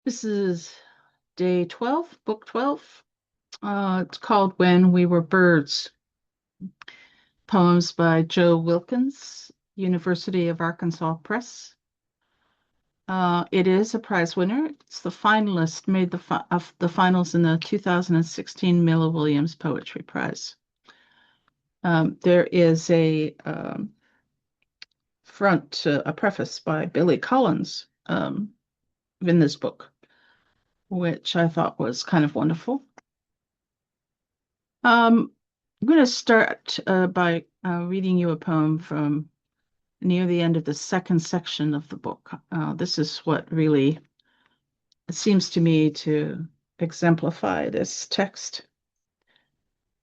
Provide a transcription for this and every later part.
This is day 12, book 12. It's called When We Were Birds, poems by Joe Wilkins, University of Arkansas Press. It is a prize winner. It's the finalist, made of the finals in the 2016 Miller Williams Poetry Prize. There is a preface by Billy Collins in this book, which I thought was kind of wonderful. I'm going to start by reading you a poem from near the end of the second section of the book. This is what really seems to me to exemplify this text.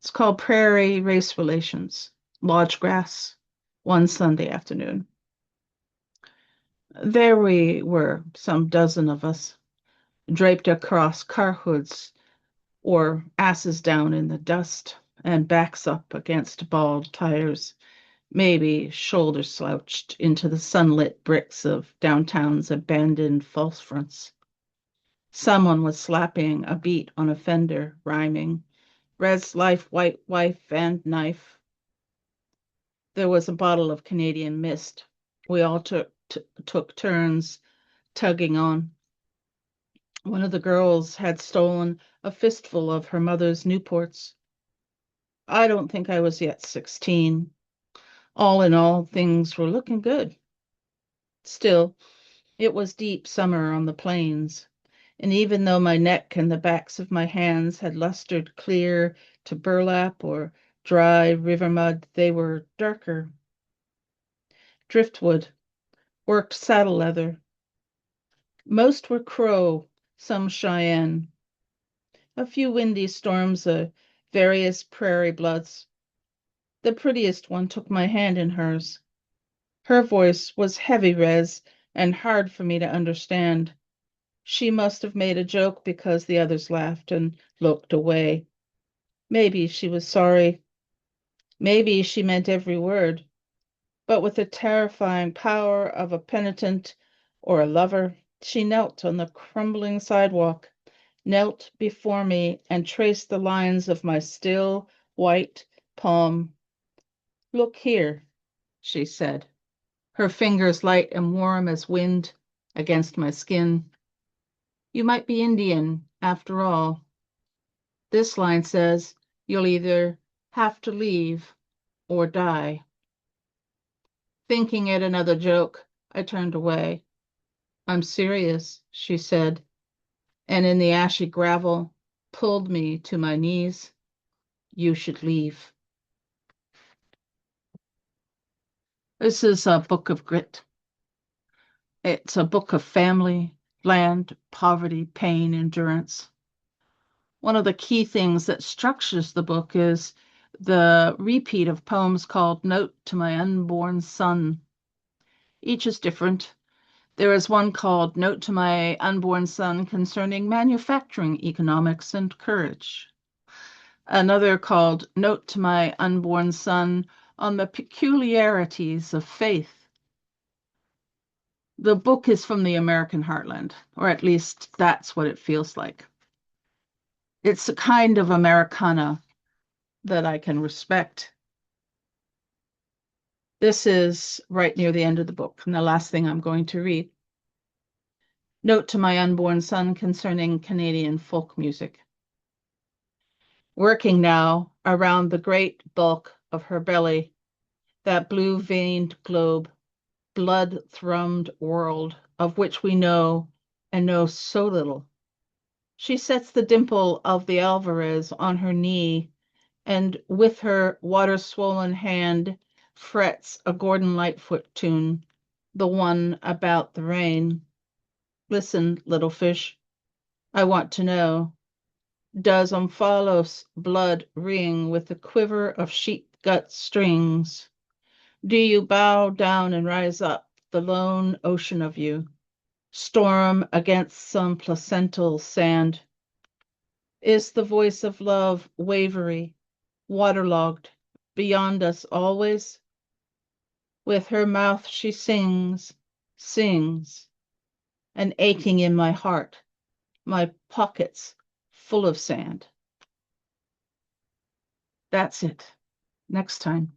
It's called Prairie Race Relations, Lodge Grass, one Sunday afternoon. There we were, some dozen of us, draped across car hoods or asses down in the dust and backs up against bald tires, maybe shoulder slouched into the sunlit bricks of downtown's abandoned false fronts. Someone was slapping a beat on a fender, rhyming, Red's life, white wife, and knife. There was a bottle of Canadian mist. We all took turns tugging on. One of the girls had stolen a fistful of her mother's Newports. I don't think I was yet 16. All in all, things were looking good. Still, it was deep summer on the plains, and even though my neck and the backs of my hands had lustered clear to burlap or dry river mud, they were darker. Driftwood, worked saddle leather. Most were Crow, some Cheyenne. A few windy storms of various prairie bloods. The prettiest one took my hand in hers. Her voice was heavy res and hard for me to understand. She must have made a joke because the others laughed and looked away. Maybe she was sorry. Maybe she meant every word. But with the terrifying power of a penitent or a lover, she knelt on the crumbling sidewalk, knelt before me and traced the lines of my still white palm. Look here, she said, her fingers light and warm as wind against my skin. You might be Indian, after all. This line says you'll either have to leave or die. Thinking it another joke, I turned away. I'm serious, she said, and in the ashy gravel pulled me to my knees. You should leave. This is a book of grit. It's a book of family, land, poverty, pain, endurance. One of the key things that structures the book is the repeat of poems called Note to My Unborn Son. Each is different. There is one called Note to My Unborn Son concerning manufacturing economics and courage. Another called Note to My Unborn Son on the peculiarities of faith. The book is from the American heartland, or at least that's what it feels like. It's a kind of Americana that I can respect. This is right near the end of the book, and the last thing I'm going to read. Note to my unborn son concerning Canadian folk music. Working now around the great bulk of her belly, that blue-veined globe, blood-thrummed world of which we know and know so little. She sets the dimple of the Alvarez on her knee and with her water-swollen hand frets a Gordon Lightfoot tune, the one about the rain. Listen, little fish, I want to know, does Omphalos' blood ring with the quiver of sheep gut strings? Do you bow down and rise up, the lone ocean of you, storm against some placental sand? Is the voice of love wavery, waterlogged, beyond us always? With her mouth she sings, sings, an aching in my heart my pockets full of sand. That's it. Next time.